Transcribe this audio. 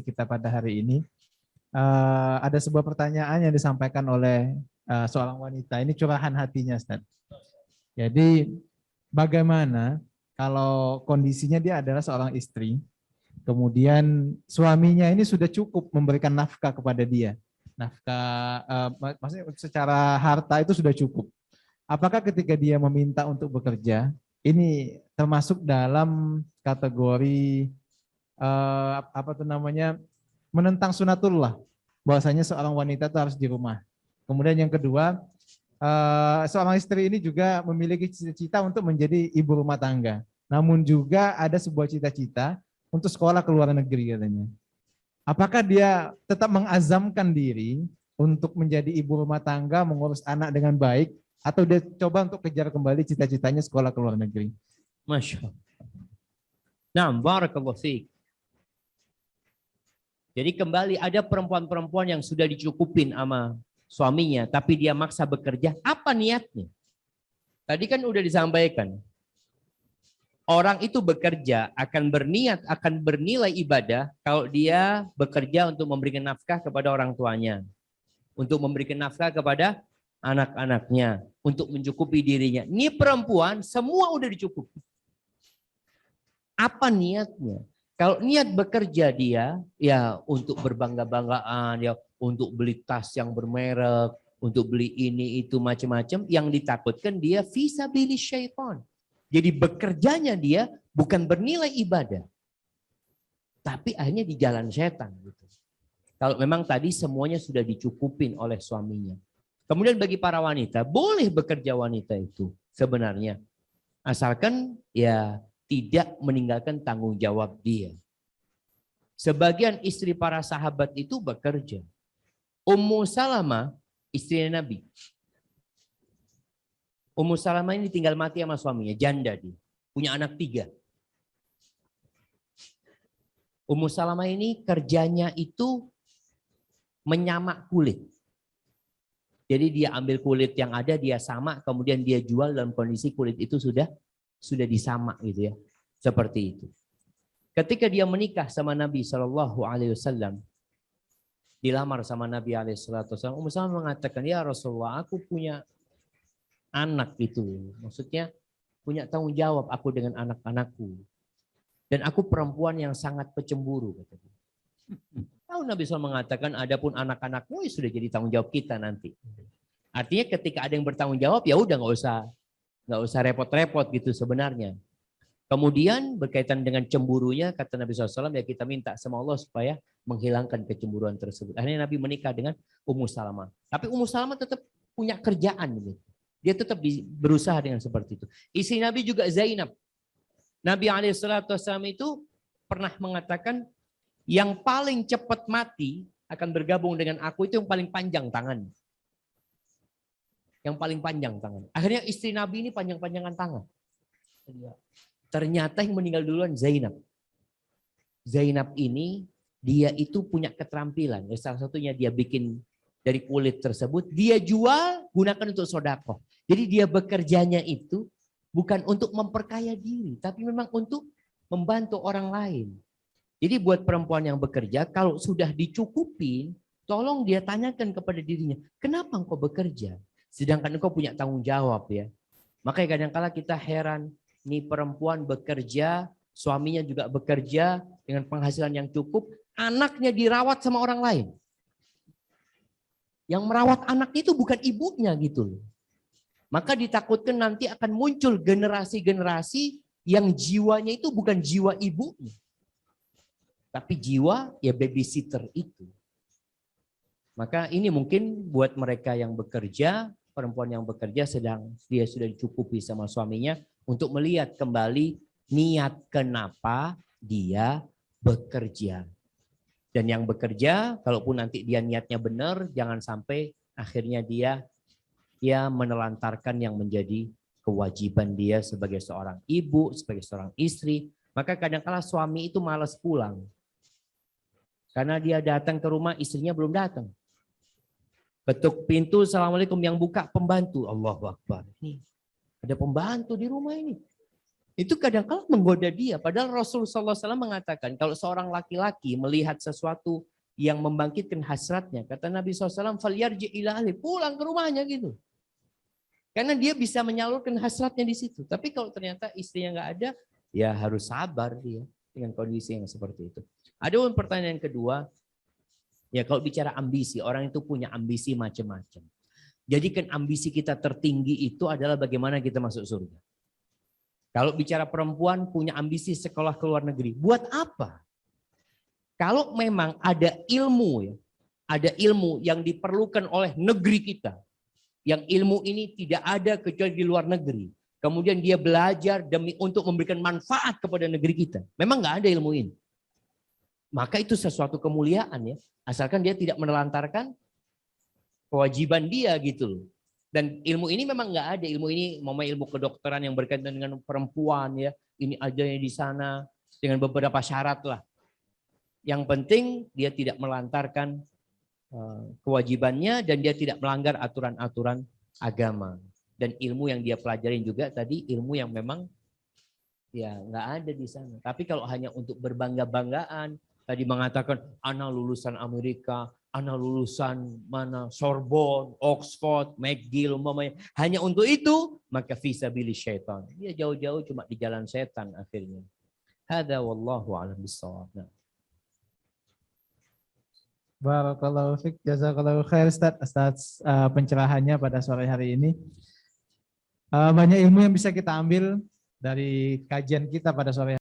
kita pada hari ini. Ada sebuah pertanyaan yang disampaikan oleh seorang wanita. Ini curahan hatinya, Ustaz. Jadi bagaimana kalau kondisinya dia adalah seorang istri, kemudian suaminya ini sudah cukup memberikan nafkah kepada dia. Nafkah, maksudnya secara harta itu sudah cukup. Apakah ketika dia meminta untuk bekerja, ini termasuk dalam kategori menentang sunatullah, bahwasanya seorang wanita itu harus di rumah. Kemudian yang kedua, seorang istri ini juga memiliki cita-cita untuk menjadi ibu rumah tangga. Namun juga ada sebuah cita-cita untuk sekolah ke luar negeri katanya. Apakah dia tetap mengazamkan diri untuk menjadi ibu rumah tangga, mengurus anak dengan baik, atau dia coba untuk kejar kembali cita-citanya sekolah ke luar negeri? Masya Allah. Nah, barakallahu fiik. Jadi kembali ada perempuan-perempuan yang sudah dicukupin sama suaminya, tapi dia maksa bekerja. Apa niatnya? Tadi kan udah disampaikan. Orang itu bekerja akan berniat, akan bernilai ibadah kalau dia bekerja untuk memberikan nafkah kepada orang tuanya. Untuk memberikan nafkah kepada anak-anaknya. Untuk mencukupi dirinya. Ini perempuan semua udah dicukupi. Apa niatnya? Kalau niat bekerja dia, ya untuk berbangga-banggaan, ya untuk beli tas yang bermerek, untuk beli ini itu macam-macam, yang ditakutkan dia fisabilis syaitan. Jadi bekerjanya dia bukan bernilai ibadah, tapi akhirnya di jalan setan. Gitu. Kalau memang tadi semuanya sudah dicukupin oleh suaminya. Kemudian bagi para wanita, boleh bekerja wanita itu sebenarnya, asalkan ya tidak meninggalkan tanggung jawab dia. Sebagian istri para sahabat itu bekerja. Ummu Salamah, istri Nabi. Ummu Salamah ini tinggal mati sama suaminya, janda dia. Punya anak 3. Ummu Salamah ini kerjanya itu menyamak kulit. Jadi dia ambil kulit yang ada, dia samak, kemudian dia jual dalam kondisi kulit itu sudah disamak gitu ya, seperti itu. Ketika dia menikah sama Nabi SAW, dilamar sama Nabi SAW, Ummu Salamah mengatakan, ya Rasulullah, aku punya anak itu, maksudnya punya tanggung jawab aku dengan anak-anakku, dan aku perempuan yang sangat pecemburu. Lalu Nabi SAW mengatakan, adapun anak-anakmu ya sudah jadi tanggung jawab kita nanti. Artinya ketika ada yang bertanggung jawab, ya udah nggak usah repot-repot gitu sebenarnya. Kemudian berkaitan dengan cemburunya, kata Nabi SAW, ya kita minta sama Allah supaya menghilangkan kecemburuan tersebut. Akhirnya Nabi menikah dengan Ummu Salamah. Tapi Ummu Salamah tetap punya kerjaan. Gitu. Dia tetap berusaha dengan seperti itu. Istri Nabi juga Zainab. Nabi SAW itu pernah mengatakan, yang paling cepat mati akan bergabung dengan aku itu yang paling panjang tangan. Yang paling panjang tangan. Akhirnya istri Nabi ini panjang-panjangan tangan. Ternyata yang meninggal duluan Zainab. Zainab ini dia itu punya keterampilan. Salah satunya dia bikin dari kulit tersebut. Dia jual gunakan untuk sodako. Jadi dia bekerjanya itu bukan untuk memperkaya diri. Tapi memang untuk membantu orang lain. Jadi buat perempuan yang bekerja kalau sudah dicukupin. Tolong dia tanyakan kepada dirinya. Kenapa engkau bekerja? Sedangkan engkau punya tanggung jawab ya. Makanya kadang-kala kita heran. Nih perempuan bekerja, suaminya juga bekerja dengan penghasilan yang cukup. Anaknya dirawat sama orang lain. Yang merawat anaknya itu bukan ibunya gitu. Maka ditakutkan nanti akan muncul generasi-generasi yang jiwanya itu bukan jiwa ibunya. Tapi jiwa ya babysitter itu. Maka ini mungkin buat mereka yang bekerja, perempuan yang bekerja dia sudah dicukupi sama suaminya untuk melihat kembali niat kenapa dia bekerja. Dan yang bekerja, kalaupun nanti dia niatnya benar, jangan sampai akhirnya dia menelantarkan yang menjadi kewajiban dia sebagai seorang ibu, sebagai seorang istri. Maka kadang-kala suami itu malas pulang. Karena dia datang ke rumah, istrinya belum datang. Ketuk pintu, assalamualaikum, yang buka pembantu. Allahu Akbar. Ini ada pembantu di rumah ini. Itu kadang-kala menggoda dia. Padahal Rasulullah SAW mengatakan kalau seorang laki-laki melihat sesuatu yang membangkitkan hasratnya, kata Nabi SAW, "Falyarji ila ahli", pulang ke rumahnya gitu. Karena dia bisa menyalurkan hasratnya di situ. Tapi kalau ternyata istrinya nggak ada, ya harus sabar dia dengan kondisi yang seperti itu. Ada pertanyaan kedua, ya kalau bicara ambisi, orang itu punya ambisi macam-macam. Jadikan ambisi kita tertinggi itu adalah bagaimana kita masuk surga. Kalau bicara perempuan punya ambisi sekolah ke luar negeri, buat apa? Kalau memang ada ilmu ya, ada ilmu yang diperlukan oleh negeri kita, yang ilmu ini tidak ada kecuali di luar negeri. Kemudian dia belajar demi untuk memberikan manfaat kepada negeri kita. Memang nggak ada ilmu ini. Maka itu sesuatu kemuliaan ya, asalkan dia tidak menelantarkan kewajiban dia gitu loh. Dan ilmu ini memang nggak ada, ilmu ini ilmu kedokteran yang berkaitan dengan perempuan ya, ini adanya di sana dengan beberapa syarat lah. Yang penting dia tidak melantarkan kewajibannya dan dia tidak melanggar aturan-aturan agama. Dan ilmu yang dia pelajarin juga tadi ilmu yang memang ya nggak ada di sana. Tapi kalau hanya untuk berbangga-banggaan, tadi mengatakan anak lulusan Amerika, anak lulusan mana Sorbonne, Oxford, McGill, umpamanya. Hanya untuk itu, maka fisabilis syaitan. Dia jauh-jauh cuma di jalan setan akhirnya. Hada wallahu a'lam bissawab. Barakallahu fiik, jazakallahu khair Ustaz pencerahannya pada sore hari ini. Banyak ilmu yang bisa kita ambil dari kajian kita pada sore hari ini.